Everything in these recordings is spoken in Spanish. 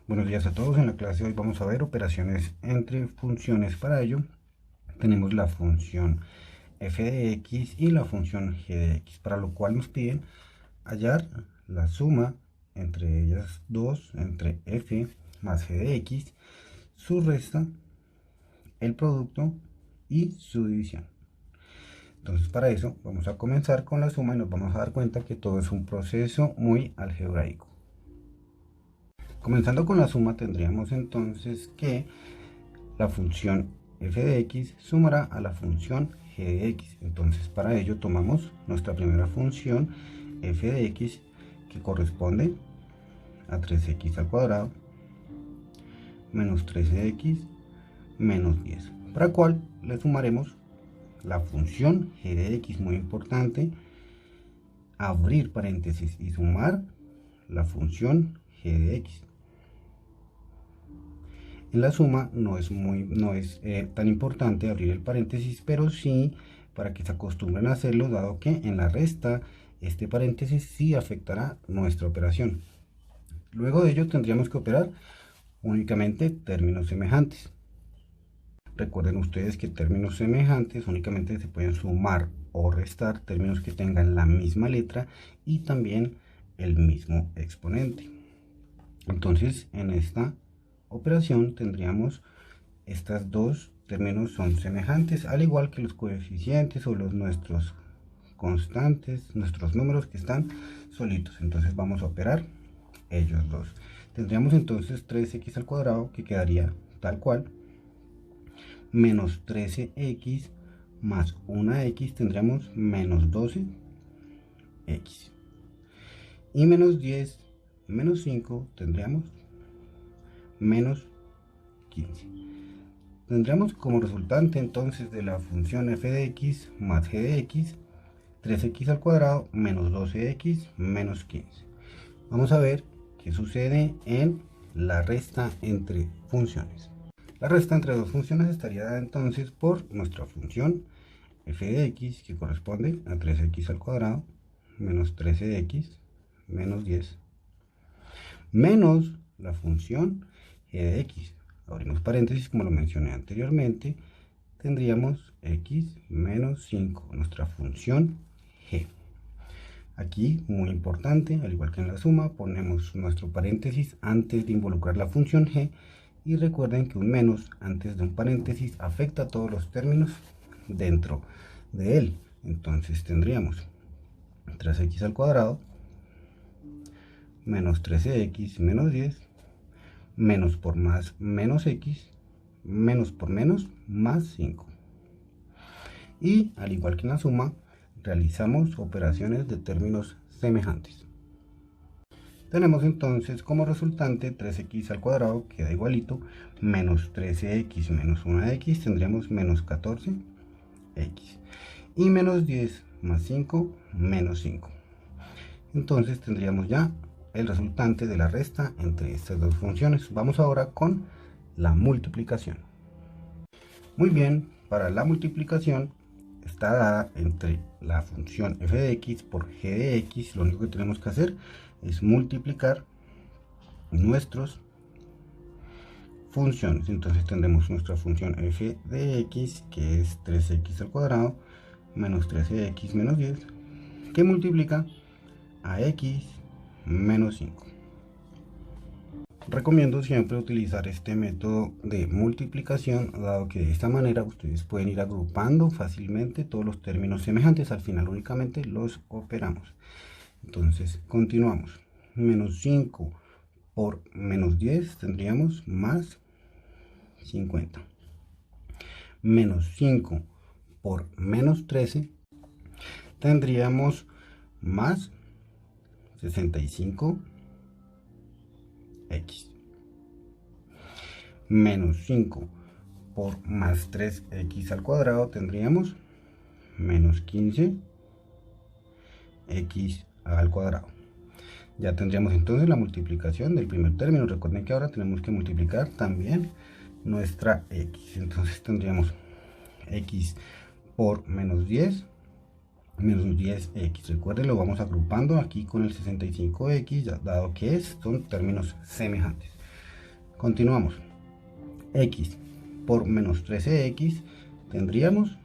Buenos días a todos. En la clase de hoy vamos a ver operaciones entre funciones. Para ello tenemos la función f de x y la función g de x, para lo cual nos piden hallar la suma entre ellas dos, entre f más g de x, su resta, el producto y su división. Entonces, para eso vamos a comenzar con la suma y nos vamos a dar cuenta que todo es un proceso muy algebraico. Comenzando con la suma, tendríamos entonces que la función f de x sumará a la función g de x. Entonces, para ello tomamos nuestra primera función f de x, que corresponde a 3x al cuadrado menos 13x menos 10, para la cual le sumaremos la función g de x. Muy importante, abrir paréntesis y sumar la función g de x. En la suma no es tan importante abrir el paréntesis, pero sí para que se acostumbren a hacerlo, dado que en la resta este paréntesis sí afectará nuestra operación. Luego de ello tendríamos que operar únicamente términos semejantes. Recuerden ustedes que términos semejantes únicamente se pueden sumar o restar términos que tengan la misma letra y también el mismo exponente. Entonces, en esta operación tendríamos estas dos términos son semejantes, al igual que los coeficientes o nuestros constantes, nuestros números que están solitos. Entonces vamos a operar ellos dos. Tendríamos entonces 3x al cuadrado, que quedaría tal cual, menos 13x más 1x, tendríamos menos 12x, y menos 10 menos 5 tendríamos menos 15. Tendremos como resultante entonces de la función f de x más g de x 3x al cuadrado menos 12x menos 15. Vamos a ver qué sucede en la resta entre funciones. La resta entre dos funciones estaría dada entonces por nuestra función f de x, que corresponde a 3x al cuadrado menos 13x menos 10, menos la función g de x. Abrimos paréntesis, como lo mencioné anteriormente, tendríamos x menos 5, nuestra función g. Aquí, muy importante, al igual que en la suma, ponemos nuestro paréntesis antes de involucrar la función g, y recuerden que un menos antes de un paréntesis afecta a todos los términos dentro de él. Entonces tendríamos 3x al cuadrado menos 13x menos 10, menos por más menos x, menos por menos más 5. Y al igual que en la suma, realizamos operaciones de términos semejantes. Tenemos entonces como resultante 3x al cuadrado, queda igualito, menos 13x menos 1x, tendríamos menos 14x, y menos 10 más 5, menos 5. Entonces tendríamos ya el resultante de la resta entre estas dos funciones. Vamos ahora con la multiplicación. Muy bien, para la multiplicación está dada entre la función f de x por g de x. Lo único que tenemos que hacer es multiplicar nuestras funciones. Entonces tendremos nuestra función f de x, que es 3x al cuadrado menos 13x menos 10, que multiplica a x menos 5. Recomiendo siempre utilizar este método de multiplicación, dado que de esta manera ustedes pueden ir agrupando fácilmente todos los términos semejantes. Al final únicamente los operamos. Entonces continuamos. Menos 5 por menos 10 tendríamos más 50. Menos 5 por menos 13 tendríamos más 65x. Menos 5 por más 3x al cuadrado tendríamos menos 15x al cuadrado. Ya tendríamos entonces la multiplicación del primer término. Recuerden que ahora tenemos que multiplicar también nuestra x. Entonces tendríamos x por menos 10, menos 10x. Recuerden, lo vamos agrupando aquí con el 65x, dado que son términos semejantes. Continuamos. X por menos 13x, tendríamos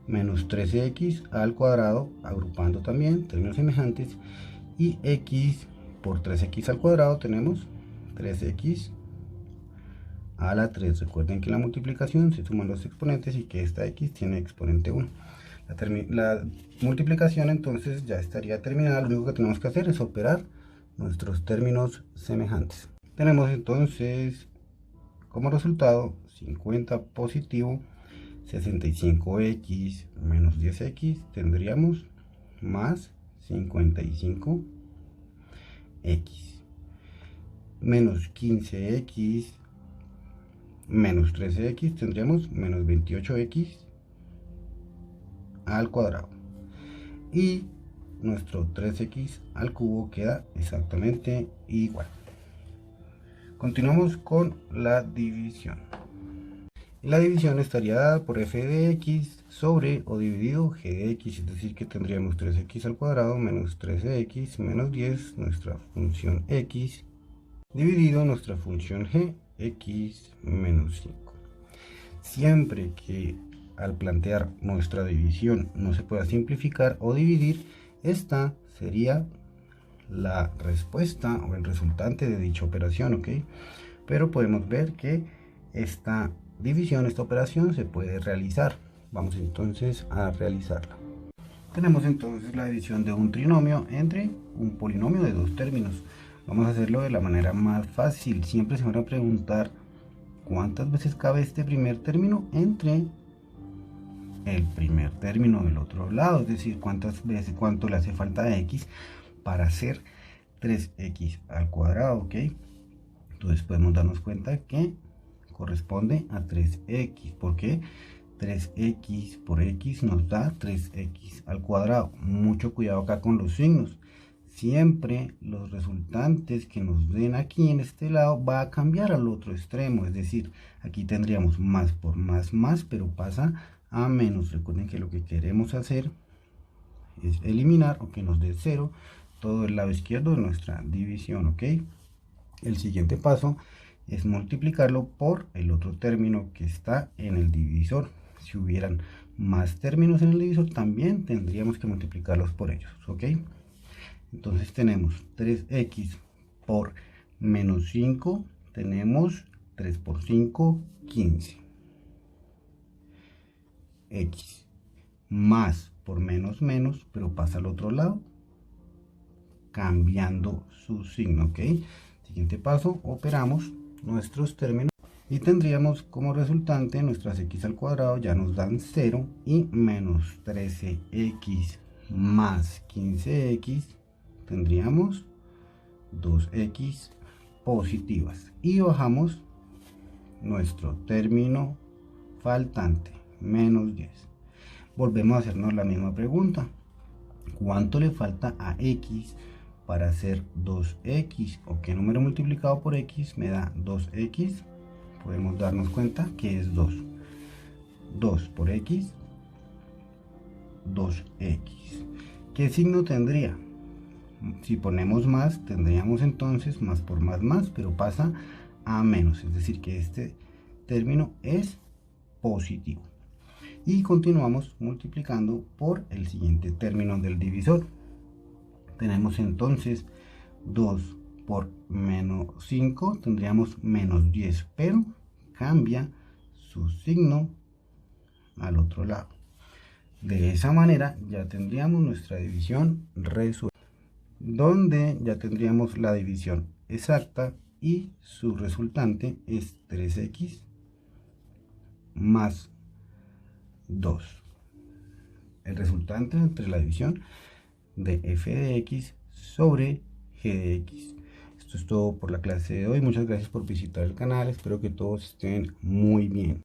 menos 13x al cuadrado, agrupando también términos semejantes, y x por 3x al cuadrado tenemos 3x a la 3. Recuerden que la multiplicación se suman los exponentes y que esta x tiene exponente 1. La multiplicación entonces ya estaría terminada. Lo único que tenemos que hacer es operar nuestros términos semejantes. Tenemos entonces como resultado 50 positivo, 65x menos 10x, tendríamos más 55x, menos 15x menos 13x, tendríamos menos 28x al cuadrado, y nuestro 3x al cubo queda exactamente igual. Continuamos con la división. La división estaría dada por f de x sobre o dividido g de x, es decir que tendríamos 3x al cuadrado menos 13x menos 10, nuestra función x, dividido nuestra función g, x menos 5. Siempre que al plantear nuestra división no se pueda simplificar o dividir, esta sería la respuesta o el resultante de dicha operación, ¿ok? Pero podemos ver que esta división, esta operación se puede realizar. Vamos entonces a realizarla. Tenemos entonces la división de un trinomio entre un polinomio de dos términos. Vamos a hacerlo de la manera más fácil. Siempre se van a preguntar cuántas veces cabe este primer término entre el primer término del otro lado, es decir, cuántas veces, cuánto le hace falta a x para hacer 3x al cuadrado, ¿ok? Entonces podemos darnos cuenta que corresponde a 3x, porque 3x por x nos da 3x al cuadrado. Mucho cuidado acá con los signos. Siempre los resultantes que nos den aquí en este lado va a cambiar al otro extremo, es decir, aquí tendríamos más por más, pero pasa a menos. Recuerden que lo que queremos hacer es eliminar o que nos dé 0 todo el lado izquierdo de nuestra división, ¿ok? El siguiente paso es multiplicarlo por el otro término que está en el divisor. Si hubieran más términos en el divisor, también tendríamos que multiplicarlos por ellos, ¿ok? Entonces tenemos 3x por menos 5, tenemos 3 por 5, 15. X más por menos, pero pasa al otro lado, cambiando su signo, ¿ok? Siguiente paso, operamos nuestros términos y tendríamos como resultante nuestras x al cuadrado, ya nos dan 0, y menos 13x más 15x, tendríamos 2x positivas, y bajamos nuestro término faltante, menos 10. Volvemos a hacernos la misma pregunta: ¿cuánto le falta a x para hacer 2x? ¿O qué número multiplicado por x me da 2x? Podemos darnos cuenta que es 2. 2 por x, 2x. ¿Qué signo tendría? Si ponemos más, tendríamos entonces más por más, pero pasa a menos, es decir que este término es positivo. Y continuamos multiplicando por el siguiente término del divisor. Tenemos entonces 2 por menos 5, tendríamos menos 10, pero cambia su signo al otro lado. De esa manera ya tendríamos nuestra división resuelta, donde ya tendríamos la división exacta y su resultante es 3x más 2. El resultante entre la división de f de x sobre g de x. Esto es todo por la clase de hoy. Muchas gracias por visitar el canal. Espero que todos estén muy bien.